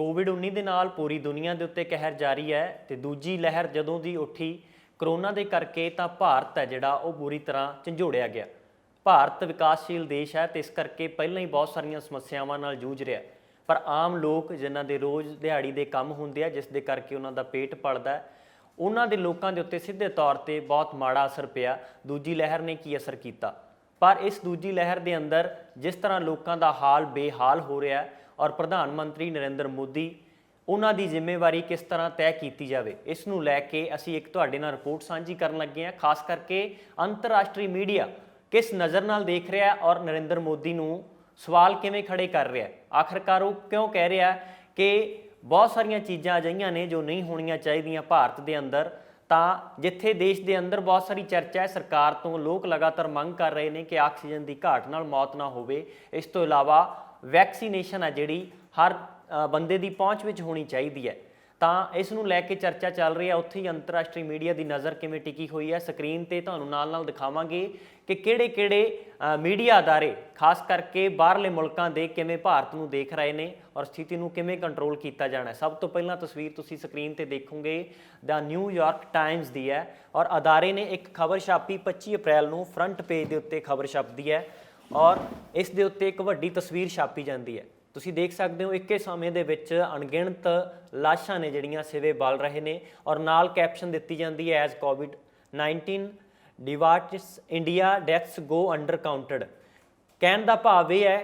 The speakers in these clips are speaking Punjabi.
ਕੋਵਿਡ-19 ਦੇ ਨਾਲ ਪੂਰੀ ਦੁਨੀਆ ਦੇ ਉੱਤੇ ਕਹਿਰ ਜਾਰੀ ਹੈ ਤੇ ਦੂਜੀ ਲਹਿਰ ਜਦੋਂ ਦੀ ਉੱਠੀ ਕਰੋਨਾ ਦੇ ਕਰਕੇ ਤਾਂ ਭਾਰਤ ਹੈ ਜਿਹੜਾ ਉਹ ਬੁਰੀ ਤਰ੍ਹਾਂ ਝੰਜੋੜਿਆ ਗਿਆ। ਭਾਰਤ ਵਿਕਾਸਸ਼ੀਲ ਦੇਸ਼ ਹੈ ਤੇ ਇਸ ਕਰਕੇ ਪਹਿਲਾਂ ਹੀ ਬਹੁਤ ਸਾਰੀਆਂ ਸਮੱਸਿਆਵਾਂ ਨਾਲ ਜੂਝ ਰਿਹਾ, ਪਰ ਆਮ ਲੋਕ ਜਿਨ੍ਹਾਂ ਦੇ ਰੋਜ਼ ਦਿਹਾੜੀ ਦੇ ਕੰਮ ਹੁੰਦੇ ਆ ਜਿਸ ਦੇ ਕਰਕੇ ਉਹਨਾਂ ਦਾ ਪੇਟ ਪਲਦਾ ਹੈ, ਉਹਨਾਂ ਦੇ ਲੋਕਾਂ ਦੇ ਉੱਤੇ ਸਿੱਧੇ ਤੌਰ ਤੇ ਬਹੁਤ ਮਾੜਾ ਅਸਰ ਪਿਆ। ਦੂਜੀ ਲਹਿਰ ਨੇ ਕੀ ਅਸਰ ਕੀਤਾ, ਪਰ ਇਸ ਦੂਜੀ ਲਹਿਰ ਦੇ ਅੰਦਰ ਜਿਸ ਤਰ੍ਹਾਂ ਲੋਕਾਂ ਦਾ ਹਾਲ ਬੇਹਾਲ ਹੋ ਰਿਹਾ ਔਰ ਪ੍ਰਧਾਨ ਮੰਤਰੀ ਨਰਿੰਦਰ ਮੋਦੀ ਉਹਨਾਂ ਦੀ ਜ਼ਿੰਮੇਵਾਰੀ ਕਿਸ ਤਰ੍ਹਾਂ ਤੈਅ ਕੀਤੀ ਜਾਵੇ, ਇਸ ਨੂੰ ਲੈ ਕੇ ਅਸੀਂ ਇੱਕ ਤੁਹਾਡੇ ਨਾਲ ਰਿਪੋਰਟ ਸਾਂਝੀ ਕਰਨ ਲੱਗੇ ਹਾਂ। ਖਾਸ ਕਰਕੇ ਅੰਤਰਰਾਸ਼ਟਰੀ ਮੀਡੀਆ ਕਿਸ ਨਜ਼ਰ ਨਾਲ ਦੇਖ ਰਿਹਾ ਔਰ ਨਰਿੰਦਰ ਮੋਦੀ ਨੂੰ ਸਵਾਲ ਕਿਵੇਂ ਖੜੇ ਕਰ ਰਿਹਾ, ਆਖਰਕਾਰ ਉਹ ਕਿਉਂ ਕਹਿ ਰਿਹਾ ਕਿ ਬਹੁਤ ਸਾਰੀਆਂ ਚੀਜ਼ਾਂ ਅਜਿਹੀਆਂ ਨੇ ਜੋ ਨਹੀਂ ਹੋਣੀਆਂ ਚਾਹੀਦੀਆਂ ਭਾਰਤ ਦੇ ਅੰਦਰ। ਤਾਂ ਜਿੱਥੇ ਦੇਸ਼ ਦੇ ਅੰਦਰ ਬਹੁਤ ਸਾਰੀ ਚਰਚਾ ਹੈ ਸਰਕਾਰ ਤੋਂ, ਲੋਕ ਲਗਾਤਾਰ ਮੰਗ ਕਰ ਰਹੇ ਨੇ ਕਿ ਆਕਸੀਜਨ ਦੀ ਘਾਟ ਨਾਲ ਮੌਤ ਨਾ ਹੋਵੇ। ਇਸ ਤੋਂ ਇਲਾਵਾ ਵੈਕਸੀਨੇਸ਼ਨ ਹੈ ਜਿਹੜੀ ਹਰ ਬੰਦੇ ਦੀ ਪਹੁੰਚ ਵਿੱਚ ਹੋਣੀ ਚਾਹੀਦੀ ਹੈ, ਤਾਂ ਇਸ ਨੂੰ ਲੈ ਕੇ ਚਰਚਾ ਚੱਲ ਰਹੀ ਹੈ। ਉੱਥੇ ਹੀ ਅੰਤਰਰਾਸ਼ਟਰੀ ਮੀਡੀਆ ਦੀ ਨਜ਼ਰ ਕਿਵੇਂ ਟਿਕੀ ਹੋਈ ਹੈ, ਸਕਰੀਨ ਤੇ ਤੁਹਾਨੂੰ ਨਾਲ ਦਿਖਾਵਾਂਗੇ ਕਿ ਕਿਹੜੇ ਮੀਡੀਆ ਅਦਾਰੇ ਖਾਸ ਕਰਕੇ ਬਾਹਰਲੇ ਮੁਲਕਾਂ ਦੇ ਕਿਵੇਂ ਭਾਰਤ ਨੂੰ ਦੇਖ ਰਹੇ ਨੇ ਔਰ ਸਥਿਤੀ ਨੂੰ ਕਿਵੇਂ ਕੰਟਰੋਲ ਕੀਤਾ ਜਾਣਾ। ਸਭ ਤੋਂ ਪਹਿਲਾਂ ਤਸਵੀਰ ਤੁਸੀਂ ਸਕਰੀਨ ਤੇ ਦੇਖੋਗੇ ਦਾ ਨਿਊਯਾਰਕ ਟਾਈਮਜ਼ ਦੀ ਹੈ ਔਰ ਅਦਾਰੇ ਨੇ ਇੱਕ ਖਬਰ ਛਾਪੀ 25 ਅਪ੍ਰੈਲ ਨੂੰ ਫਰੰਟ ਪੇਜ ਦੇ ਉੱਤੇ ਖਬਰ ਛਪਦੀ ਹੈ ਔਰ ਇਸ ਦੇ ਉੱਤੇ ਇੱਕ ਵੱਡੀ ਤਸਵੀਰ ਛਾਪੀ ਜਾਂਦੀ ਹੈ। ਤੁਸੀਂ ਦੇਖ ਸਕਦੇ ਹੋ ਇੱਕੇ ਸਮੇਂ ਦੇ ਵਿੱਚ ਅਣਗਿਣਤ ਲਾਸ਼ਾਂ ਨੇ ਜਿਹੜੀਆਂ ਸਿਵੇ ਬਲ ਰਹੇ ਨੇ ਔਰ ਨਾਲ ਕੈਪਸ਼ਨ ਦਿੱਤੀ ਜਾਂਦੀ ਹੈ ਐਜ਼ ਕੋਵਿਡ-19 ਡਿਵਾਰਟਸ ਇੰਡੀਆ ਡੈਥਸ ਗੋ ਅੰਡਰ ਕਾਊਂਟਡ। ਕਹਿਣ ਦਾ ਭਾਵ ਇਹ ਹੈ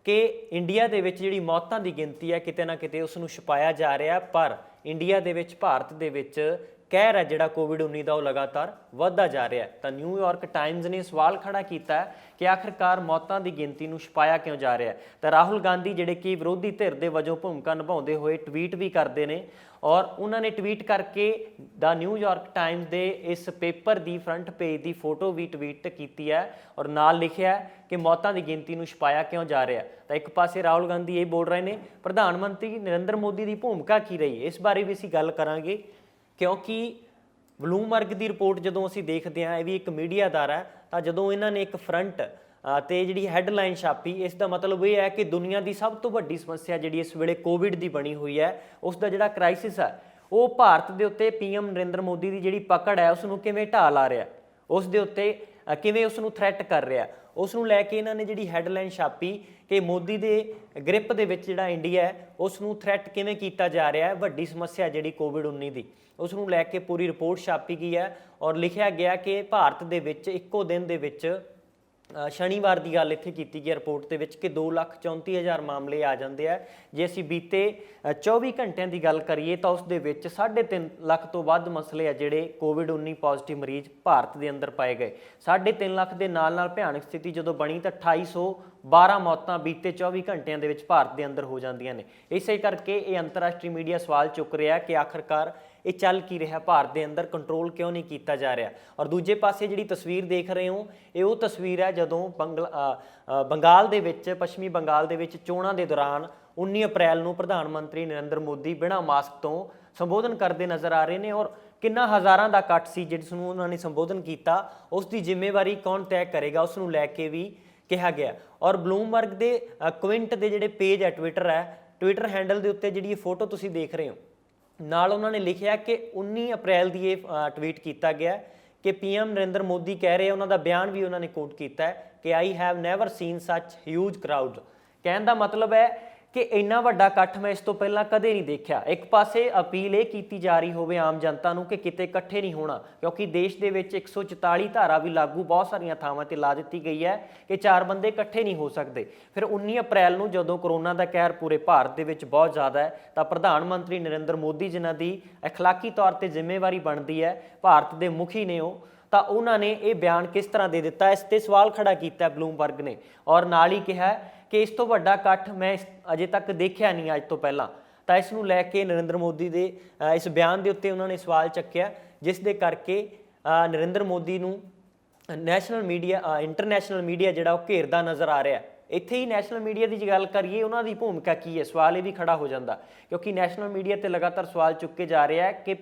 ਕਿ ਇੰਡੀਆ ਦੇ ਵਿੱਚ ਜਿਹੜੀ ਮੌਤਾਂ ਦੀ ਗਿਣਤੀ ਹੈ ਕਿਤੇ ਨਾ ਕਿਤੇ ਉਸ ਨੂੰ ਛੁਪਾਇਆ ਜਾ ਰਿਹਾ, ਪਰ ਇੰਡੀਆ ਦੇ ਵਿੱਚ ਭਾਰਤ ਦੇ ਵਿੱਚ ਕਹਿਰ ਹੈ ਜਿਹੜਾ ਕੋਵਿਡ-19 ਦਾ ਉਹ ਲਗਾਤਾਰ ਵੱਧਦਾ ਜਾ ਰਿਹਾ ਹੈ। ਤਾਂ ਨਿਊਯਾਰਕ ਟਾਈਮਜ਼ ਨੇ ਸਵਾਲ ਖੜਾ ਕੀਤਾ ਕਿ ਆਖਿਰਕਾਰ ਮੌਤਾਂ ਦੀ ਗਿਣਤੀ ਨੂੰ ਛੁਪਾਇਆ ਕਿਉਂ ਜਾ ਰਿਹਾ ਹੈ। ਤਾਂ ਰਾਹੁਲ ਗਾਂਧੀ ਜਿਹੜੇ ਕਿ ਵਿਰੋਧੀ ਧਿਰ ਦੇ ਵਜੋਂ ਭੂਮਿਕਾ ਨਿਭਾਉਂਦੇ ਹੋਏ ਟਵੀਟ ਵੀ ਕਰਦੇ ਨੇ ਔਰ ਉਹਨਾਂ ਨੇ ਟਵੀਟ ਕਰਕੇ ਦਾ ਨਿਊਯਾਰਕ ਟਾਈਮਜ਼ ਦੇ ਇਸ ਪੇਪਰ ਦੀ ਫਰੰਟ ਪੇਜ ਦੀ ਫੋਟੋ ਵੀ ਟਵੀਟ ਕੀਤੀ ਹੈ ਔਰ ਨਾਲ ਲਿਖਿਆ ਕਿ ਮੌਤਾਂ ਦੀ ਗਿਣਤੀ ਨੂੰ ਛੁਪਾਇਆ ਕਿਉਂ ਜਾ ਰਿਹਾ। ਤਾਂ ਇੱਕ ਪਾਸੇ ਰਾਹੁਲ ਗਾਂਧੀ ਇਹ ਬੋਲ ਰਹੇ ਨੇ ਪ੍ਰਧਾਨ ਮੰਤਰੀ ਨਰਿੰਦਰ ਮੋਦੀ ਦੀ ਭੂਮਿਕਾ ਕੀ ਰਹੀ, ਇਸ ਬਾਰੇ ਵੀ ਅਸੀਂ ਗੱਲ ਕਰਾਂਗੇ, ਕਿਉਂਕਿ ਬਲੂਮਬਰਗ ਦੀ ਰਿਪੋਰਟ ਜਦੋਂ ਅਸੀਂ ਦੇਖਦੇ ਹਾਂ, ਇਹ ਵੀ ਇੱਕ ਮੀਡੀਆ ਅਦਾਰਾ ਹੈ, ਤਾਂ ਜਦੋਂ ਇਹਨਾਂ ਨੇ ਇੱਕ ਫਰੰਟ ਤੇ ਜਿਹੜੀ ਹੈਡਲਾਈਨ ਛਾਪੀ, ਇਸ ਦਾ ਮਤਲਬ ਇਹ ਹੈ ਕਿ ਦੁਨੀਆ ਦੀ ਸਭ ਤੋਂ ਵੱਡੀ ਸਮੱਸਿਆ ਜਿਹੜੀ ਇਸ ਵੇਲੇ ਕੋਵਿਡ ਦੀ ਬਣੀ ਹੋਈ ਹੈ, ਉਸ ਦਾ ਜਿਹੜਾ ਕ੍ਰਾਈਸਿਸ ਹੈ ਉਹ ਭਾਰਤ ਦੇ ਉੱਤੇ ਪੀਐਮ ਨਰਿੰਦਰ ਮੋਦੀ ਦੀ ਜਿਹੜੀ ਪਕੜ ਹੈ ਉਸ ਨੂੰ ਕਿਵੇਂ ਢਾਹ ਲਾ ਰਿਹਾ, ਉਸ ਦੇ ਉੱਤੇ ਕਿਵੇਂ ਉਸ ਨੂੰ ਥ੍ਰੈਟ ਕਰ ਰਿਹਾ, ਉਸ ਨੂੰ ਲੈ ਕੇ ਇਹਨਾਂ ਨੇ ਜਿਹੜੀ ਹੈਡਲਾਈਨ ਛਾਪੀ ਕਿ ਮੋਦੀ ਦੇ ਗ੍ਰਿਪ ਦੇ ਵਿੱਚ ਜਿਹੜਾ ਇੰਡੀਆ ਹੈ ਉਸ ਨੂੰ ਥ੍ਰੈਟ ਕਿਵੇਂ ਕੀਤਾ ਜਾ ਰਿਹਾ ਹੈ, ਵੱਡੀ ਸਮੱਸਿਆ ਜਿਹੜੀ ਕੋਵਿਡ-19 ਦੀ, ਉਸ ਨੂੰ ਲੈ ਕੇ ਪੂਰੀ ਰਿਪੋਰਟ ਛਾਪੀ ਗਈ ਹੈ ਔਰ ਲਿਖਿਆ ਗਿਆ ਕਿ ਭਾਰਤ ਦੇ ਵਿੱਚ ਇੱਕੋ ਦਿਨ ਦੇ ਵਿੱਚ ਸ਼ਨੀਵਾਰ ਦੀ ਗੱਲ ਇੱਥੇ ਕੀਤੀ ਗਈ ਰਿਪੋਰਟ ਦੇ ਵਿੱਚ ਕਿ 2,34,000 ਮਾਮਲੇ ਆ ਜਾਂਦੇ ਆ। ਜੇ ਅਸੀਂ ਬੀਤੇ 24 ਘੰਟਿਆਂ ਦੀ ਗੱਲ ਕਰੀਏ ਤਾਂ ਉਸ ਦੇ ਵਿੱਚ 3.5 ਲੱਖ ਤੋਂ ਵੱਧ ਮਸਲੇ ਆ ਜਿਹੜੇ ਕੋਵਿਡ-19 ਪੋਜ਼ਿਟਿਵ ਮਰੀਜ਼ ਭਾਰਤ ਦੇ ਅੰਦਰ ਪਾਏ ਗਏ। 3.5 ਲੱਖ ਦੇ ਨਾਲ ਭਿਆਨਕ ਸਥਿਤੀ ਜਦੋਂ ਬਣੀ ਤਾਂ 2812 ਮੌਤਾਂ ਬੀਤੇ 24 ਘੰਟਿਆਂ ਦੇ ਵਿੱਚ ਭਾਰਤ ਦੇ ਅੰਦਰ ਹੋ ਜਾਂਦੀਆਂ ਨੇ। ਇਸੇ ਕਰਕੇ ਇਹ ਅੰਤਰਰਾਸ਼ਟਰੀ ਮੀਡੀਆ ਸਵਾਲ ਚੁੱਕ ਰਿਹਾ ਕਿ ਆਖਰਕਾਰ ਇਹ ਚੱਲ ਕੀ ਰਿਹਾ, ਭਾਰਤ ਦੇ ਅੰਦਰ ਕੰਟਰੋਲ ਕਿਉਂ ਨਹੀਂ ਕੀਤਾ ਜਾ ਰਿਹਾ। ਔਰ ਦੂਜੇ ਪਾਸੇ ਜਿਹੜੀ ਤਸਵੀਰ ਦੇਖ ਰਹੇ ਹੋ ਇਹ ਉਹ ਤਸਵੀਰ ਹੈ ਜਦੋਂ ਬੰਗਾਲ ਦੇ ਵਿੱਚ, ਪੱਛਮੀ ਬੰਗਾਲ ਦੇ ਵਿੱਚ ਚੋਣਾਂ ਦੇ ਦੌਰਾਨ 19 ਅਪ੍ਰੈਲ ਨੂੰ ਪ੍ਰਧਾਨ ਮੰਤਰੀ ਨਰਿੰਦਰ ਮੋਦੀ ਬਿਨਾਂ ਮਾਸਕ ਤੋਂ ਸੰਬੋਧਨ ਕਰਦੇ ਨਜ਼ਰ ਆ ਰਹੇ ਨੇ ਔਰ ਕਿੰਨਾ ਹਜ਼ਾਰਾਂ ਦਾ ਇਕੱਠ ਸੀ ਜਿਸ ਨੂੰ ਉਹਨਾਂ ਨੇ ਸੰਬੋਧਨ ਕੀਤਾ, ਉਸ ਦੀ ਜ਼ਿੰਮੇਵਾਰੀ ਕੌਣ ਤੈਅ ਕਰੇਗਾ, ਉਸ ਨੂੰ ਲੈ ਕੇ ਵੀ ਕਿਹਾ ਗਿਆ। ਔਰ ਬਲੂਮਬਰਗ ਦੇ ਕੁਇੰਟ ਦੇ ਜਿਹੜੇ ਪੇਜ ਹੈ, ਟਵਿੱਟਰ ਹੈਂਡਲ ਦੇ ਉੱਤੇ ਜਿਹੜੀ ਇਹ ਫੋਟੋ ਤੁਸੀਂ ਦੇਖ ਰਹੇ ਹੋ, ਨਾਲ ਉਹਨਾਂ ਨੇ ਲਿਖਿਆ ਕਿ 19 ਅਪ੍ਰੈਲ ਦੀ ਇਹ ਟਵੀਟ ਕੀਤਾ ਗਿਆ ਕਿ ਪੀਐਮ ਨਰਿੰਦਰ ਮੋਦੀ ਕਹਿ ਰਹੇ, ਉਹਨਾਂ ਦਾ ਬਿਆਨ ਵੀ ਉਹਨਾਂ ਨੇ ਕੋਟ ਕੀਤਾ ਹੈ ਕਿ ਆਈ ਹੈਵ ਨੈਵਰ ਸੀਨ ਸੱਚ ਹਿਊਜ ਕਰਾਊਡ। ਕਹਿਣ ਦਾ ਮਤਲਬ ਹੈ ਕਿ ਇੰਨਾ ਵੱਡਾ ਇਕੱਠ ਮੈਂ ਇਸ ਤੋਂ ਪਹਿਲਾਂ ਕਦੇ ਨਹੀਂ ਦੇਖਿਆ। ਇੱਕ ਪਾਸੇ ਅਪੀਲ ਇਹ ਕੀਤੀ ਜਾ ਰਹੀ ਹੋਵੇ ਆਮ ਜਨਤਾ ਨੂੰ ਕਿ ਕਿਤੇ ਇਕੱਠੇ ਨਹੀਂ ਹੋਣਾ, ਕਿਉਂਕਿ ਦੇਸ਼ ਦੇ ਵਿੱਚ 144 ਧਾਰਾ ਵੀ ਲਾਗੂ ਬਹੁਤ ਸਾਰੀਆਂ ਥਾਵਾਂ ਤੇ ਲਾ ਦਿੱਤੀ ਗਈ ਹੈ ਕਿ 4 ਬੰਦੇ ਇਕੱਠੇ ਨਹੀਂ ਹੋ ਸਕਦੇ। ਫਿਰ 19 ਅਪ੍ਰੈਲ ਨੂੰ ਜਦੋਂ ਕਰੋਨਾ ਦਾ ਕਹਿਰ ਪੂਰੇ ਭਾਰਤ ਦੇ ਵਿੱਚ ਬਹੁਤ ਜ਼ਿਆਦਾ ਹੈ ਤਾਂ ਪ੍ਰਧਾਨ ਮੰਤਰੀ ਨਰਿੰਦਰ ਮੋਦੀ ਜਿਨ੍ਹਾਂ ਦੀ ਅਖਲਾਕੀ ਤੌਰ ਤੇ ਜ਼ਿੰਮੇਵਾਰੀ ਬਣਦੀ ਹੈ, ਭਾਰਤ ਦੇ ਮੁਖੀ ਨੇ ਉਹ, ਤਾਂ ਉਹਨਾਂ ਨੇ ਇਹ ਬਿਆਨ ਕਿਸ ਤਰ੍ਹਾਂ ਦੇ ਦਿੱਤਾ, ਇਸ ਤੇ ਸਵਾਲ ਖੜਾ ਕੀਤਾ ਬਲੂਮਬਰਗ ਨੇ ਔਰ ਨਾਲ ਹੀ ਕਿਹਾ ਕਿ ਇਸ ਤੋਂ ਵੱਡਾ ਇਕੱਠ ਮੈਂ ਅਜੇ ਤੱਕ ਦੇਖਿਆ ਨਹੀਂ ਅੱਜ ਤੋਂ ਪਹਿਲਾਂ। ਤਾਂ ਇਸ ਨੂੰ ਲੈ ਕੇ ਨਰਿੰਦਰ ਮੋਦੀ ਦੇ ਇਸ ਬਿਆਨ ਦੇ ਉੱਤੇ ਉਹਨਾਂ ਨੇ ਸਵਾਲ ਚੱਕਿਆ, ਜਿਸ ਦੇ ਕਰਕੇ ਨਰਿੰਦਰ ਮੋਦੀ ਨੂੰ ਇੰਟਰਨੈਸ਼ਨਲ ਮੀਡੀਆ ਜਿਹੜਾ ਉਹ ਘੇਰਦਾ ਨਜ਼ਰ ਆ ਰਿਹਾ। ਇੱਥੇ ਹੀ ਨੈਸ਼ਨਲ ਮੀਡੀਆ ਦੀ ਜੇ ਗੱਲ ਕਰੀਏ ਉਹਨਾਂ ਦੀ ਭੂਮਿਕਾ ਕੀ ਹੈ, ਸਵਾਲ ਇਹ ਵੀ ਖੜਾ ਹੋ ਜਾਂਦਾ, ਕਿਉਂਕਿ ਨੈਸ਼ਨਲ ਮੀਡੀਆ ਤੇ ਲਗਾਤਾਰ ਸਵਾਲ ਚੁੱਕੇ ਜਾ ਰਿਹਾ ਹੈ ਕਿ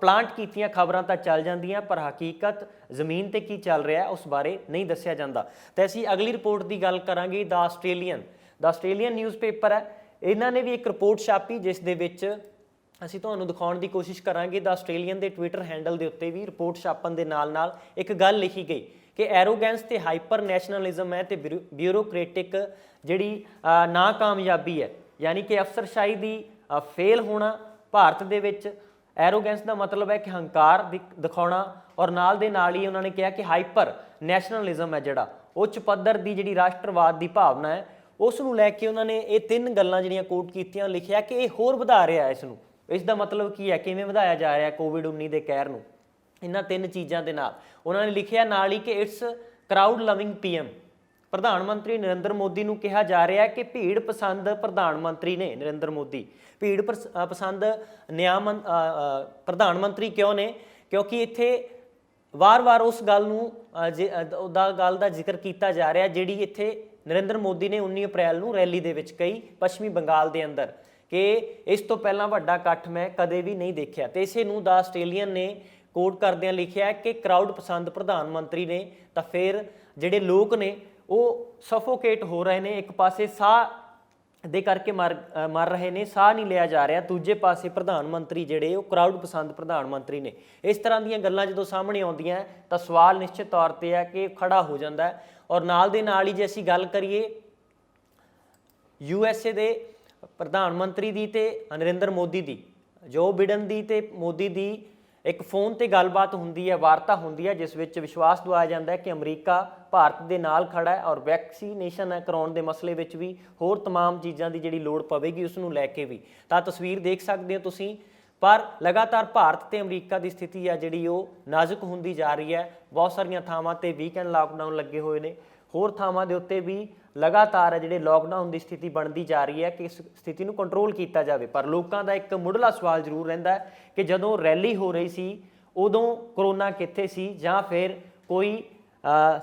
ਪਲਾਂਟ ਕੀਤੀਆਂ ਖਬਰਾਂ ਤਾਂ ਚੱਲ ਜਾਂਦੀਆਂ ਪਰ ਹਕੀਕਤ ਜ਼ਮੀਨ ਤੇ ਕੀ ਚੱਲ ਰਿਹਾ ਉਸ ਬਾਰੇ ਨਹੀਂ ਦੱਸਿਆ ਜਾਂਦਾ। ਤਾਂ ਅਸੀਂ ਅਗਲੀ ਰਿਪੋਰਟ ਦੀ ਗੱਲ ਕਰਾਂਗੇ। ਦਾ ਆਸਟ੍ਰੇਲੀਅਨ ਨਿਊਜ਼ਪੇਪਰ ਹੈ ਇਹਨਾਂ ਨੇ ਵੀ ਇੱਕ ਰਿਪੋਰਟ ਛਾਪੀ ਜਿਸ ਦੇ ਵਿੱਚ ਅਸੀਂ ਤੁਹਾਨੂੰ ਦਿਖਾਉਣ ਦੀ ਕੋਸ਼ਿਸ਼ ਕਰਾਂਗੇ। ਦ ਆਸਟ੍ਰੇਲੀਅਨ ਦੇ ਟਵਿੱਟਰ ਹੈਂਡਲ ਦੇ ਉੱਤੇ ਵੀ ਰਿਪੋਰਟ ਛਾਪਣ ਦੇ ਨਾਲ ਇੱਕ ਗੱਲ ਲਿਖੀ ਗਈ ਕਿ ਐਰੋਗੈਂਸ ਤੇ ਹਾਈਪਰ ਨੈਸ਼ਨਲਿਜ਼ਮ ਹੈ ਤੇ ਬਿਊਰੋਕ੍ਰੈਟਿਕ ਜਿਹੜੀ ਨਾਕਾਮਯਾਬੀ ਹੈ, ਯਾਨੀ ਕਿ ਅਫਸਰਸ਼ਾਹੀ ਦੀ ਫੇਲ ਹੋਣਾ ਭਾਰਤ ਦੇ ਵਿੱਚ। ਐਰੋਗੈਂਸ ਦਾ ਮਤਲਬ ਹੈ ਕਿ ਹੰਕਾਰ ਦਿਖਾਉਣਾ, ਔਰ ਨਾਲ ਦੇ ਨਾਲ ਹੀ ਉਹਨਾਂ ਨੇ ਕਿਹਾ ਕਿ ਹਾਈਪਰ ਨੈਸ਼ਨਲਿਜ਼ਮ ਹੈ ਜਿਹੜਾ ਉੱਚ ਪੱਧਰ ਦੀ ਜਿਹੜੀ ਰਾਸ਼ਟਰਵਾਦ ਦੀ ਭਾਵਨਾ ਹੈ ਉਸ ਨੂੰ ਲੈ ਕੇ ਉਹਨਾਂ ਨੇ ਇਹ ਤਿੰਨ ਗੱਲਾਂ ਜਿਹੜੀਆਂ ਕੋਟ ਕੀਤੀਆਂ, ਲਿਖਿਆ ਕਿ ਇਹ ਹੋਰ ਵਧਾ ਰਿਹਾ ਇਸ ਨੂੰ। ਇਸ ਦਾ ਮਤਲਬ ਕੀ ਹੈ, ਕਿਵੇਂ ਵਧਾਇਆ ਜਾ ਰਿਹਾ ਕੋਵਿਡ-19 ਦੇ ਕਹਿਰ ਨੂੰ ਇਹਨਾਂ ਤਿੰਨ ਚੀਜ਼ਾਂ ਦੇ ਨਾਲ। ਉਹਨਾਂ ਨੇ ਲਿਖਿਆ ਨਾਲ ਹੀ ਕਿ ਇਟਸ ਕਰਾਊਡ ਲਵਿੰਗ PM। ਪ੍ਰਧਾਨ ਮੰਤਰੀ ਨਰਿੰਦਰ ਮੋਦੀ ਨੂੰ ਕਿਹਾ ਜਾ ਰਿਹਾ ਹੈ ਕਿ ਭੀੜ ਪਸੰਦ ਪ੍ਰਧਾਨ ਮੰਤਰੀ ਨੇ ਨਰਿੰਦਰ ਮੋਦੀ। ਭੀੜ ਪਸੰਦ ਪ੍ਰਧਾਨ ਮੰਤਰੀ ਕਿਉਂ ਨੇ? ਕਿਉਂਕਿ ਇੱਥੇ ਵਾਰ-ਵਾਰ ਉਸ ਗੱਲ ਨੂੰ ਗੱਲ ਦਾ ਜ਼ਿਕਰ ਕੀਤਾ ਜਾ ਰਿਹਾ ਜਿਹੜੀ ਇੱਥੇ ਨਰਿੰਦਰ ਮੋਦੀ ਨੇ 19 ਅਪ੍ਰੈਲ ਨੂੰ ਰੈਲੀ ਦੇ ਵਿੱਚ ਕਹੀ ਪੱਛਮੀ ਬੰਗਾਲ ਦੇ ਅੰਦਰ, ਕਿ ਇਸ ਤੋਂ ਪਹਿਲਾਂ ਵੱਡਾ ਇਕੱਠ ਮੈਂ ਕਦੇ ਵੀ ਨਹੀਂ ਦੇਖਿਆ। ਤੇ ਇਸੇ ਨੂੰ ਦਾ ਆਸਟ੍ਰੇਲੀਅਨ ਨੇ ਕੋਟ ਕਰਦਿਆਂ ਲਿਖਿਆ ਕਿ ਕਰਾਊਡ ਪਸੰਦ ਪ੍ਰਧਾਨ ਮੰਤਰੀ ਨੇ ਤਾਂ ਫਿਰ ਜਿਹੜੇ ਲੋਕ ਨੇ ਉਹ ਸਫੋਕੇਟ ਹੋ ਰਹੇ ਨੇ, ਇੱਕ ਪਾਸੇ ਸਾਹ ਦੇ ਕਰਕੇ ਮਰ ਰਹੇ ਨੇ, ਸਾਹ ਨਹੀਂ ਲਿਆ ਜਾ ਰਿਹਾ, ਦੂਜੇ ਪਾਸੇ ਪ੍ਰਧਾਨ ਮੰਤਰੀ ਜਿਹੜੇ ਉਹ ਕਰਾਊਡ ਪਸੰਦ ਪ੍ਰਧਾਨ ਮੰਤਰੀ ਨੇ। ਇਸ ਤਰ੍ਹਾਂ ਦੀਆਂ ਗੱਲਾਂ ਜਦੋਂ ਸਾਹਮਣੇ ਆਉਂਦੀਆਂ ਤਾਂ ਸਵਾਲ ਨਿਸ਼ਚਿਤ ਤੌਰ ਤੇ ਹੈ ਕਿ ਖੜਾ ਹੋ ਜਾਂਦਾ ਹੈ। ਔਰ ਨਾਲ ਦੇ ਨਾਲ ਹੀ ਜੇ ਅਸੀਂ ਗੱਲ ਕਰੀਏ USA ਦੇ ਪ੍ਰਧਾਨ ਮੰਤਰੀ ਦੀ ਤੇ ਨਰਿੰਦਰ ਮੋਦੀ ਦੀ, ਜੋ ਬਿਡਨ ਦੀ ਤੇ ਮੋਦੀ ਦੀ ਇੱਕ ਫੋਨ ਤੇ ਗੱਲਬਾਤ ਹੁੰਦੀ ਹੈ, ਵਾਰਤਾ ਹੁੰਦੀ ਹੈ, ਜਿਸ ਵਿੱਚ ਵਿਸ਼ਵਾਸ ਦਿਵਾਇਆ ਜਾਂਦਾ ਹੈ ਕਿ ਅਮਰੀਕਾ ਭਾਰਤ ਦੇ ਨਾਲ ਖੜਾ ਹੈ ਔਰ ਵੈਕਸੀਨੇਸ਼ਨ ਕਰਾਉਣ ਦੇ ਮਸਲੇ ਵਿੱਚ ਵੀ ਹੋਰ तमाम ਚੀਜ਼ਾਂ ਦੀ ਜਿਹੜੀ ਲੋੜ ਪਵੇਗੀ ਉਸ ਨੂੰ ਲੈ ਕੇ ਵੀ। ਤਾਂ ਤਸਵੀਰ ਦੇਖ ਸਕਦੇ ਹੋ ਤੁਸੀਂ, ਪਰ ਲਗਾਤਾਰ ਭਾਰਤ ਤੇ ਅਮਰੀਕਾ ਦੀ ਸਥਿਤੀ ਹੈ ਜਿਹੜੀ ਉਹ ਨਾਜ਼ੁਕ ਹੁੰਦੀ ਜਾ ਰਹੀ ਹੈ। ਬਹੁਤ ਸਾਰੀਆਂ ਥਾਵਾਂ ਤੇ ਵੀਕਐਂਡ ਲਾਕਡਾਊਨ ਲੱਗੇ ਹੋਏ ਨੇ, ਹੋਰ ਥਾਵਾਂ ਦੇ ਉੱਤੇ ਵੀ ਲਗਾਤਾਰ ਜਿਹੜੇ ਲਾਕਡਾਊਨ ਦੀ ਸਥਿਤੀ ਬਣਦੀ ਜਾ ਰਹੀ ਹੈ ਕਿ ਇਸ ਸਥਿਤੀ ਨੂੰ ਕੰਟਰੋਲ ਕੀਤਾ ਜਾਵੇ। ਪਰ ਲੋਕਾਂ ਦਾ ਇੱਕ ਮੁੱਢਲਾ ਸਵਾਲ ਜ਼ਰੂਰ ਰਹਿੰਦਾ ਹੈ ਕਿ ਜਦੋਂ ਰੈਲੀ ਹੋ ਰਹੀ ਸੀ ਉਦੋਂ ਕਰੋਨਾ ਕਿੱਥੇ ਸੀ, ਜਾਂ ਫਿਰ ਕੋਈ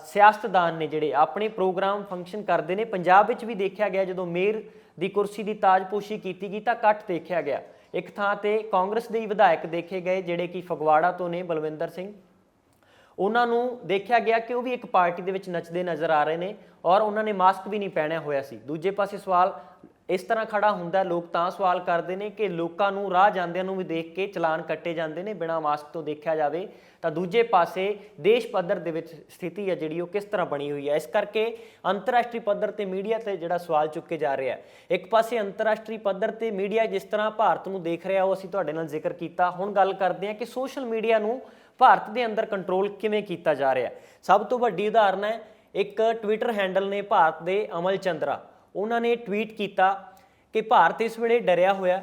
ਸਿਆਸਤਦਾਨ ਨੇ ਜਿਹੜੇ ਆਪਣੇ ਪ੍ਰੋਗਰਾਮ ਫੰਕਸ਼ਨ ਕਰਦੇ ਨੇ। ਪੰਜਾਬ ਵਿੱਚ ਵੀ ਦੇਖਿਆ ਗਿਆ ਜਦੋਂ ਮੇਅਰ ਦੀ ਕੁਰਸੀ ਦੀ ਤਾਜਪੋਸ਼ੀ ਕੀਤੀ ਗਈ ਤਾਂ ਇਕੱਠ ਦੇਖਿਆ ਗਿਆ। ਇੱਕ ਥਾਂ ਤੇ ਕਾਂਗਰਸ ਦੇ ਹੀ ਵਿਧਾਇਕ ਦੇਖੇ ਗਏ ਜਿਹੜੇ ਕਿ ਫਗਵਾੜਾ ਤੋਂ ਨੇ, ਬਲਵਿੰਦਰ ਸਿੰਘ, ਉਹਨਾਂ ਨੂੰ ਦੇਖਿਆ ਗਿਆ ਕਿ ਉਹ ਵੀ ਇੱਕ ਪਾਰਟੀ ਦੇ ਵਿੱਚ ਨੱਚਦੇ ਨਜ਼ਰ ਆ ਰਹੇ ਨੇ ਔਰ ਉਹਨਾਂ ਨੇ ਮਾਸਕ ਵੀ ਨਹੀਂ ਪਹਿਨਿਆ ਹੋਇਆ ਸੀ। ਦੂਜੇ ਪਾਸੇ ਸਵਾਲ ਇਸ ਤਰ੍ਹਾਂ ਖੜਾ ਹੁੰਦਾ, ਲੋਕ ਤਾਂ ਸਵਾਲ ਕਰਦੇ ਨੇ ਕਿ ਲੋਕਾਂ ਨੂੰ ਰਾਹ ਜਾਂਦਿਆਂ ਨੂੰ ਵੀ ਦੇਖ ਕੇ ਚਲਾਨ ਕੱਟੇ ਜਾਂਦੇ ਨੇ ਬਿਨਾਂ ਮਾਸਕ ਤੋਂ ਦੇਖਿਆ ਜਾਵੇ, ਤਾਂ ਦੂਜੇ ਪਾਸੇ ਦੇਸ਼ ਪੱਧਰ ਦੇ ਵਿੱਚ ਸਥਿਤੀ ਹੈ ਜਿਹੜੀ ਉਹ ਕਿਸ ਤਰ੍ਹਾਂ ਬਣੀ ਹੋਈ ਹੈ। ਇਸ ਕਰਕੇ ਅੰਤਰਰਾਸ਼ਟਰੀ ਪੱਧਰ ਤੇ ਮੀਡੀਆ ਤੇ ਜਿਹੜਾ ਸਵਾਲ ਚੁੱਕੇ ਜਾ ਰਿਹਾ ਹੈ। ਇੱਕ ਪਾਸੇ ਅੰਤਰਰਾਸ਼ਟਰੀ ਪੱਧਰ ਤੇ ਮੀਡੀਆ ਜਿਸ ਤਰ੍ਹਾਂ ਭਾਰਤ ਨੂੰ ਦੇਖ ਰਿਹਾ ਉਹ ਅਸੀਂ ਤੁਹਾਡੇ ਨਾਲ ਜ਼ਿਕਰ ਕੀਤਾ। ਹੁਣ ਗੱਲ ਕਰਦੇ ਹਾਂ ਕਿ ਸੋਸ਼ਲ ਮੀਡੀਆ ਨੂੰ ਭਾਰਤ ਦੇ ਅੰਦਰ ਕੰਟਰੋਲ ਕਿਵੇਂ ਕੀਤਾ ਜਾ ਰਿਹਾ। ਸਭ ਤੋਂ ਵੱਡੀ ਉਦਾਹਰਨ ਹੈ ਇੱਕ ਟਵਿੱਟਰ ਹੈਂਡਲ ਨੇ ਭਾਰਤ ਦੇ ਅਮਲ ਚੰਦਰਾ, ਉਹਨਾਂ ਨੇ ਟਵੀਟ ਕੀਤਾ ਕਿ ਭਾਰਤ ਇਸ ਵੇਲੇ ਡਰਿਆ ਹੋਇਆ,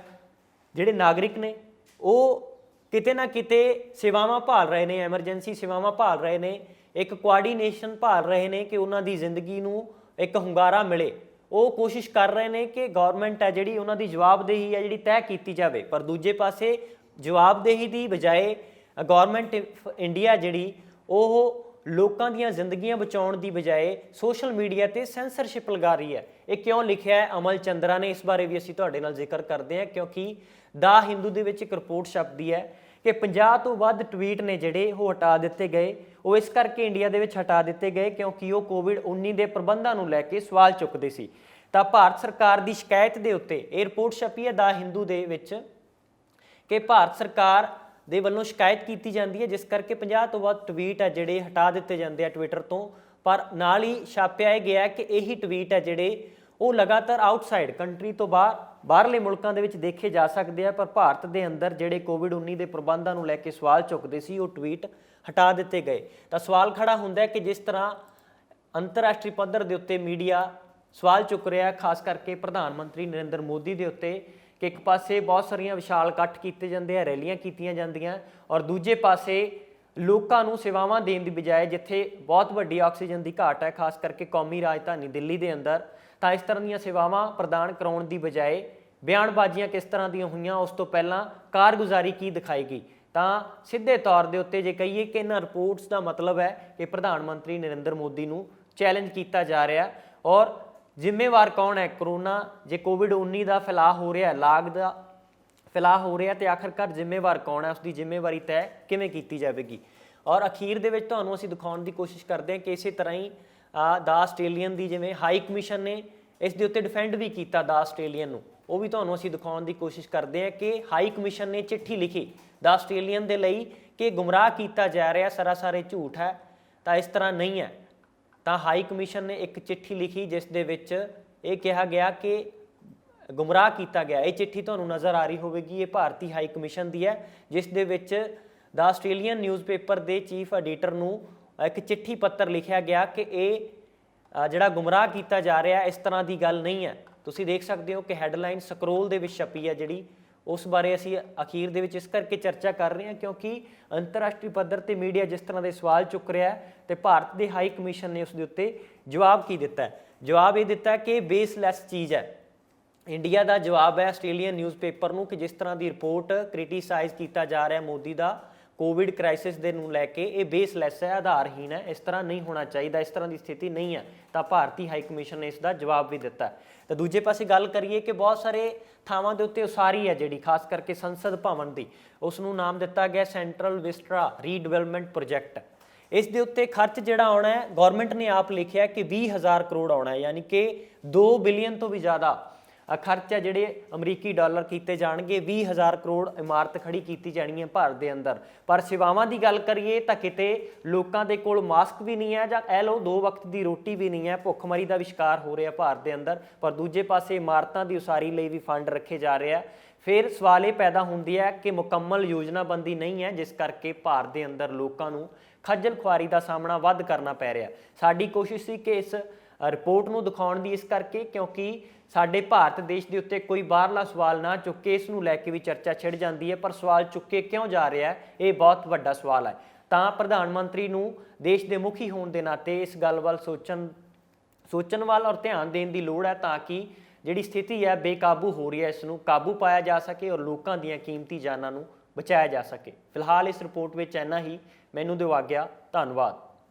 ਜਿਹੜੇ ਨਾਗਰਿਕ ਨੇ ਉਹ ਕਿਤੇ ਨਾ ਕਿਤੇ ਸੇਵਾਵਾਂ ਭਾਲ ਰਹੇ ਨੇ, ਐਮਰਜੈਂਸੀ ਸੇਵਾਵਾਂ ਭਾਲ ਰਹੇ ਨੇ, ਇੱਕ ਕੋਆਰਡੀਨੇਸ਼ਨ ਭਾਲ ਰਹੇ ਨੇ ਕਿ ਉਹਨਾਂ ਦੀ ਜ਼ਿੰਦਗੀ ਨੂੰ ਇੱਕ ਹੁੰਗਾਰਾ ਮਿਲੇ। ਉਹ ਕੋਸ਼ਿਸ਼ ਕਰ ਰਹੇ ਨੇ ਕਿ ਗੌਰਮੈਂਟ ਹੈ ਜਿਹੜੀ ਉਹਨਾਂ ਦੀ ਜਵਾਬਦੇਹੀ ਹੈ ਜਿਹੜੀ ਤੈਅ ਕੀਤੀ ਜਾਵੇ। ਪਰ ਦੂਜੇ ਪਾਸੇ ਜਵਾਬਦੇਹੀ ਦੀ ਬਜਾਏ ਗੌਰਮੈਂਟ ਇੰਡੀਆ ਜਿਹੜੀ ਉਹ ਲੋਕਾਂ ਦੀਆਂ ਜ਼ਿੰਦਗੀਆਂ ਬਚਾਉਣ ਦੀ ਬਜਾਏ ਸੋਸ਼ਲ ਮੀਡੀਆ ਤੇ ਸੈਂਸਰਸ਼ਿਪ ਲਗਾ ਰਹੀ ਹੈ। ਇਹ ਕਿਉਂ ਲਿਖਿਆ ਹੈ ਅਮਲ ਚੰਦਰਾ ਨੇ, ਇਸ ਬਾਰੇ ਵੀ ਅਸੀਂ ਤੁਹਾਡੇ ਨਾਲ ਜ਼ਿਕਰ ਕਰਦੇ ਹਾਂ, ਕਿਉਂਕਿ ਦਾ ਹਿੰਦੂ ਦੇ ਵਿੱਚ ਇੱਕ ਰਿਪੋਰਟ ਛਪਦੀ ਹੈ ਕਿ 50 ਤੋਂ ਵੱਧ ਟਵੀਟ ਨੇ ਜਿਹੜੇ ਉਹ ਹਟਾ ਦਿੱਤੇ ਗਏ। ਉਹ ਇਸ ਕਰਕੇ ਇੰਡੀਆ ਦੇ ਵਿੱਚ ਹਟਾ ਦਿੱਤੇ ਗਏ ਕਿਉਂਕਿ ਉਹ ਕੋਵਿਡ-19 ਦੇ ਪ੍ਰਬੰਧਾਂ ਨੂੰ ਲੈ ਕੇ ਸਵਾਲ ਚੁੱਕਦੇ ਸੀ। ਤਾਂ ਭਾਰਤ ਸਰਕਾਰ ਦੀ ਸ਼ਿਕਾਇਤ ਦੇ ਉੱਤੇ ਇਹ ਰਿਪੋਰਟ ਛਪੀ ਹੈ ਦਾ ਹਿੰਦੂ ਦੇ ਵਿੱਚ ਕਿ ਭਾਰਤ ਸਰਕਾਰ ਦੇ ਵੱਲੋਂ ਸ਼ਿਕਾਇਤ ਕੀਤੀ ਜਾਂਦੀ ਹੈ, ਜਿਸ ਕਰਕੇ 50 ਤੋਂ ਵੱਧ ਟਵੀਟ ਹੈ ਜਿਹੜੇ ਹਟਾ ਦਿੱਤੇ ਜਾਂਦੇ ਆ ਟਵਿੱਟਰ ਤੋਂ। ਪਰ ਨਾਲ ਹੀ ਛਾਪਿਆ ਇਹ ਗਿਆ ਕਿ ਇਹੀ ਟਵੀਟ ਹੈ ਜਿਹੜੇ ਉਹ ਲਗਾਤਾਰ ਆਊਟਸਾਈਡ ਕੰਟਰੀ ਤੋਂ ਬਾਹਰਲੇ ਮੁਲਕਾਂ ਦੇ ਵਿੱਚ ਦੇਖੇ ਜਾ ਸਕਦੇ ਆ। ਪਰ ਭਾਰਤ ਦੇ ਅੰਦਰ ਜਿਹੜੇ ਕੋਵਿਡ-19 ਦੇ ਪ੍ਰਬੰਧਾਂ ਨੂੰ ਲੈ ਕੇ ਸਵਾਲ ਚੁੱਕਦੇ ਸੀ ਉਹ ਟਵੀਟ ਹਟਾ ਦਿੱਤੇ ਗਏ। ਤਾਂ ਸਵਾਲ ਖੜਾ ਹੁੰਦਾ ਹੈ ਕਿ ਜਿਸ ਤਰ੍ਹਾਂ ਅੰਤਰਰਾਸ਼ਟਰੀ ਪੱਧਰ ਦੇ ਉੱਤੇ ਮੀਡੀਆ ਸਵਾਲ ਚੁੱਕ ਰਿਹਾ, ਖਾਸ ਕਰਕੇ ਪ੍ਰਧਾਨ ਮੰਤਰੀ ਨਰਿੰਦਰ ਮੋਦੀ ਦੇ ਉੱਤੇ, ਕਿ ਇੱਕ ਪਾਸੇ ਬਹੁਤ ਸਾਰੀਆਂ ਵਿਸ਼ਾਲ ਇਕੱਠ ਕੀਤੇ ਜਾਂਦੇ ਆ, ਰੈਲੀਆਂ ਕੀਤੀਆਂ ਜਾਂਦੀਆਂ, ਔਰ ਦੂਜੇ ਪਾਸੇ ਲੋਕਾਂ ਨੂੰ ਸੇਵਾਵਾਂ ਦੇਣ ਦੀ ਬਜਾਏ ਜਿੱਥੇ ਬਹੁਤ ਵੱਡੀ ਆਕਸੀਜਨ ਦੀ ਘਾਟ ਹੈ, ਖਾਸ ਕਰਕੇ ਕੌਮੀ ਰਾਜਧਾਨੀ ਦਿੱਲੀ ਦੇ ਅੰਦਰ, ਤਾਂ ਇਸ ਤਰ੍ਹਾਂ ਦੀਆਂ ਸੇਵਾਵਾਂ ਪ੍ਰਦਾਨ ਕਰਾਉਣ ਦੀ ਬਜਾਏ ਬਿਆਨਬਾਜ਼ੀਆਂ ਕਿਸ ਤਰ੍ਹਾਂ ਦੀਆਂ ਹੋਈਆਂ, ਉਸ ਤੋਂ ਪਹਿਲਾਂ ਕਾਰਗੁਜ਼ਾਰੀ ਕੀ ਦਿਖਾਈ ਗਈ। ਤਾਂ ਸਿੱਧੇ ਤੌਰ ਦੇ ਉੱਤੇ ਜੇ ਕਹੀਏ ਕਿ ਇਹਨਾਂ ਰਿਪੋਰਟਸ ਦਾ ਮਤਲਬ ਹੈ ਕਿ ਪ੍ਰਧਾਨ ਮੰਤਰੀ ਨਰਿੰਦਰ ਮੋਦੀ ਨੂੰ ਚੈਲੰਜ ਕੀਤਾ ਜਾ ਰਿਹਾ। ਔਰ ਜ਼ਿੰਮੇਵਾਰ ਕੌਣ ਹੈ? ਕਰੋਨਾ ਜੇ ਕੋਵਿਡ-19 ਦਾ ਫੈਲਾਅ ਹੋ ਰਿਹਾ, ਲਾਗ ਦਾ ਫੈਲਾਅ ਹੋ ਰਿਹਾ, ਤੇ ਆਖਰਕਾਰ ਜ਼ਿੰਮੇਵਾਰ ਕੌਣ ਹੈ, ਉਸ ਦੀ ਜ਼ਿੰਮੇਵਾਰੀ ਤੈਅ ਕਿਵੇਂ ਕੀਤੀ ਜਾਵੇਗੀ। ਔਰ ਅਖੀਰ ਦੇ ਵਿੱਚ ਤੁਹਾਨੂੰ ਅਸੀਂ ਦਿਖਾਉਣ ਦੀ ਕੋਸ਼ਿਸ਼ ਕਰਦੇ ਹਾਂ ਕਿ ਇਸੇ ਤਰ੍ਹਾਂ ਹੀ ਦਾ ਆਸਟ੍ਰੇਲੀਅਨ ਦੀ ਜਿਵੇਂ ਹਾਈ ਕਮਿਸ਼ਨ ਨੇ ਇਸ ਦੇ ਉੱਤੇ ਡਿਫੈਂਡ ਵੀ ਕੀਤਾ ਦਾ ਆਸਟ੍ਰੇਲੀਅਨ ਨੂੰ ਉਹ ਵੀ ਤੁਹਾਨੂੰ ਅਸੀਂ ਦਿਖਾਉਣ ਦੀ ਕੋਸ਼ਿਸ਼ ਕਰਦੇ ਹਾਂ ਕਿ ਹਾਈ ਕਮਿਸ਼ਨ ਨੇ ਚਿੱਠੀ ਲਿਖੀ ਦ ਆਸਟ੍ਰੇਲੀਅਨ ਦੇ ਲਈ ਕਿ ਗੁੰਮਰਾਹ ਕੀਤਾ ਜਾ ਰਿਹਾ, ਸਰਾਸਰ ਝੂਠ ਹੈ, ਤਾਂ ਇਸ ਤਰ੍ਹਾਂ ਨਹੀਂ ਹੈ। ਤਾਂ ਹਾਈ ਕਮਿਸ਼ਨ ਨੇ ਇੱਕ ਚਿੱਠੀ ਲਿਖੀ ਜਿਸ ਦੇ ਵਿੱਚ ਇਹ ਕਿਹਾ ਗਿਆ ਕਿ ਗੁੰਮਰਾਹ ਕੀਤਾ ਗਿਆ। ਇਹ ਚਿੱਠੀ ਤੁਹਾਨੂੰ ਨਜ਼ਰ ਆ ਰਹੀ ਹੋਵੇਗੀ, ਇਹ ਭਾਰਤੀ ਹਾਈ ਕਮਿਸ਼ਨ ਦੀ ਹੈ, ਜਿਸ ਦੇ ਵਿੱਚ ਦ ਆਸਟ੍ਰੇਲੀਅਨ ਨਿਊਜ਼ਪੇਪਰ ਦੇ ਚੀਫ ਐਡੀਟਰ ਨੂੰ ਇੱਕ ਚਿੱਠੀ ਪੱਤਰ ਲਿਖਿਆ ਗਿਆ ਕਿ ਇਹ ਜਿਹੜਾ ਗੁੰਮਰਾਹ ਕੀਤਾ ਜਾ ਰਿਹਾ ਇਸ ਤਰ੍ਹਾਂ ਦੀ ਗੱਲ ਨਹੀਂ ਹੈ। ਤੁਸੀਂ ਦੇਖ ਸਕਦੇ ਹੋ ਕਿ ਹੈਡਲਾਈਨ ਸਕਰੋਲ ਦੇ ਵਿੱਚ ਛਪੀ ਹੈ ਜਿਹੜੀ, ਉਸ ਬਾਰੇ ਅਸੀਂ ਅਖੀਰ ਦੇ ਵਿੱਚ ਇਸ ਕਰਕੇ ਚਰਚਾ ਕਰ ਰਹੇ ਹਾਂ ਕਿਉਂਕਿ ਅੰਤਰਰਾਸ਼ਟਰੀ ਪੱਧਰ ਤੇ ਮੀਡੀਆ ਜਿਸ ਤਰ੍ਹਾਂ ਦੇ ਸਵਾਲ ਚੁੱਕ ਰਿਹਾ ਹੈ ਤੇ ਭਾਰਤ ਦੇ ਹਾਈ ਕਮਿਸ਼ਨ ਨੇ ਉਸ ਦੇ ਉੱਤੇ ਜਵਾਬ ਕੀ ਦਿੱਤਾ ਹੈ? ਜਵਾਬ ਇਹ ਦਿੱਤਾ ਕਿ ਬੇਸਲੈਸ ਚੀਜ਼ ਹੈ। ਇੰਡੀਆ ਦਾ ਜਵਾਬ ਹੈ ਆਸਟ੍ਰੇਲੀਅਨ ਨਿਊਜ਼ਪੇਪਰ ਨੂੰ ਕਿ ਜਿਸ ਤਰ੍ਹਾਂ ਦੀ ਰਿਪੋਰਟ ਕ੍ਰਿਟੀਸਾਈਜ਼ ਕੀਤਾ ਜਾ ਰਿਹਾ ਮੋਦੀ ਦਾ ਕੋਵਿਡ ਕ੍ਰਾਈਸਿਸ ਦੇ ਨੂੰ ਲੈ ਕੇ, ਇਹ ਬੇਸਲੈਸ ਹੈ, ਆਧਾਰਹੀਨ ਹੈ, ਇਸ ਤਰ੍ਹਾਂ ਨਹੀਂ ਹੋਣਾ ਚਾਹੀਦਾ, ਇਸ ਤਰ੍ਹਾਂ ਦੀ ਸਥਿਤੀ ਨਹੀਂ ਹੈ। ਤਾਂ ਭਾਰਤੀ ਹਾਈ ਕਮਿਸ਼ਨ ਨੇ ਇਸ ਦਾ ਜਵਾਬ ਵੀ ਦਿੱਤਾ। ਤਾਂ ਦੂਜੇ ਪਾਸੇ ਗੱਲ ਕਰੀਏ ਕਿ ਬਹੁਤ ਸਾਰੇ ਥਾਵਾਂ ਦੇ ਉੱਤੇ ਉਸਾਰੀ ਹੈ ਜਿਹੜੀ, ਖਾਸ ਕਰਕੇ ਸੰਸਦ ਭਵਨ ਦੀ, ਉਸ ਨੂੰ ਨਾਮ ਦਿੱਤਾ ਗਿਆ ਸੈਂਟਰਲ ਵਿਸਟਰਾ ਰੀਡਿਵੈਲਪਮੈਂਟ ਪ੍ਰੋਜੈਕਟ। ਇਸ ਦੇ ਉੱਤੇ ਖਰਚ ਜਿਹੜਾ ਆਉਣਾ ਹੈ, ਗਵਰਨਮੈਂਟ ਨੇ ਆਪ ਲਿਖਿਆ ਕਿ 20,000 ਕਰੋੜ ਆਉਣਾ ਹੈ, ਯਾਨੀ ਕਿ 2 ਬਿਲੀਅਨ ਤੋਂ ਵੀ ਜ਼ਿਆਦਾ ਖਰਚ ਹੈ ਜਿਹੜੇ ਅਮਰੀਕੀ ਡਾਲਰ ਕੀਤੇ ਜਾਣਗੇ। 20,000 ਕਰੋੜ ਇਮਾਰਤ ਖੜੀ ਕੀਤੀ ਜਾਣੀ ਹੈ ਭਾਰਤ ਦੇ ਅੰਦਰ। ਪਰ ਸੇਵਾਵਾਂ ਦੀ ਗੱਲ ਕਰੀਏ ਤਾਂ ਕਿਤੇ ਲੋਕਾਂ ਦੇ ਕੋਲ ਮਾਸਕ ਵੀ ਨਹੀਂ ਹੈ, ਜਾਂ ਇਹ ਲਓ 2 ਵਕਤ ਦੀ ਰੋਟੀ ਵੀ ਨਹੀਂ ਹੈ, ਭੁੱਖਮਰੀ ਦਾ ਵੀ ਸ਼ਿਕਾਰ ਹੋ ਰਿਹਾ ਭਾਰਤ ਦੇ ਅੰਦਰ। ਪਰ ਦੂਜੇ ਪਾਸੇ ਇਮਾਰਤਾਂ ਦੀ ਉਸਾਰੀ ਲਈ ਵੀ ਫੰਡ ਰੱਖੇ ਜਾ ਰਹੇ ਆ। ਫਿਰ ਸਵਾਲ ਇਹ ਪੈਦਾ ਹੁੰਦੀ ਹੈ ਕਿ ਮੁਕੰਮਲ ਯੋਜਨਾਬੰਦੀ ਨਹੀਂ ਹੈ, ਜਿਸ ਕਰਕੇ ਭਾਰਤ ਦੇ ਅੰਦਰ ਲੋਕਾਂ ਨੂੰ ਖੱਜਲ ਖੁਆਰੀ ਦਾ ਸਾਹਮਣਾ ਵੱਧ ਕਰਨਾ ਪੈ ਰਿਹਾ। ਸਾਡੀ ਕੋਸ਼ਿਸ਼ ਸੀ ਕਿ ਇਸ ਰਿਪੋਰਟ ਨੂੰ ਦਿਖਾਉਣ ਦੀ, ਇਸ ਕਰਕੇ ਕਿਉਂਕਿ ਸਾਡੇ ਭਾਰਤ ਦੇਸ਼ ਦੇ ਉੱਤੇ ਕੋਈ ਬਾਹਰਲਾ ਸਵਾਲ ਨਾ ਚੁੱਕੇ, ਇਸ ਨੂੰ ਲੈ ਕੇ ਵੀ ਚਰਚਾ ਛਿੜ ਜਾਂਦੀ ਹੈ। ਪਰ ਸਵਾਲ ਚੁੱਕੇ ਕਿਉਂ ਜਾ ਰਿਹਾ ਹੈ, ਇਹ ਬਹੁਤ ਵੱਡਾ ਸਵਾਲ ਹੈ। ਤਾਂ ਪ੍ਰਧਾਨ ਮੰਤਰੀ ਨੂੰ ਦੇਸ਼ ਦੇ ਮੁਖੀ ਹੋਣ ਦੇ ਨਾਤੇ ਇਸ ਗੱਲ ਵੱਲ ਸੋਚਣ ਵੱਲ ਔਰ ਧਿਆਨ ਦੇਣ ਦੀ ਲੋੜ ਹੈ, ਤਾਂ ਕਿ ਜਿਹੜੀ ਸਥਿਤੀ ਹੈ ਬੇਕਾਬੂ ਹੋ ਰਹੀ ਹੈ, ਇਸ ਨੂੰ ਕਾਬੂ ਪਾਇਆ ਜਾ ਸਕੇ ਔਰ ਲੋਕਾਂ ਦੀਆਂ ਕੀਮਤੀ ਜਾਨਾਂ ਨੂੰ ਬਚਾਇਆ ਜਾ ਸਕੇ। ਫਿਲਹਾਲ ਇਸ ਰਿਪੋਰਟ ਵਿੱਚ ਇੰਨਾ ਹੀ। ਮੈਨੂੰ ਦਿਓ ਆਗਿਆ। ਧੰਨਵਾਦ।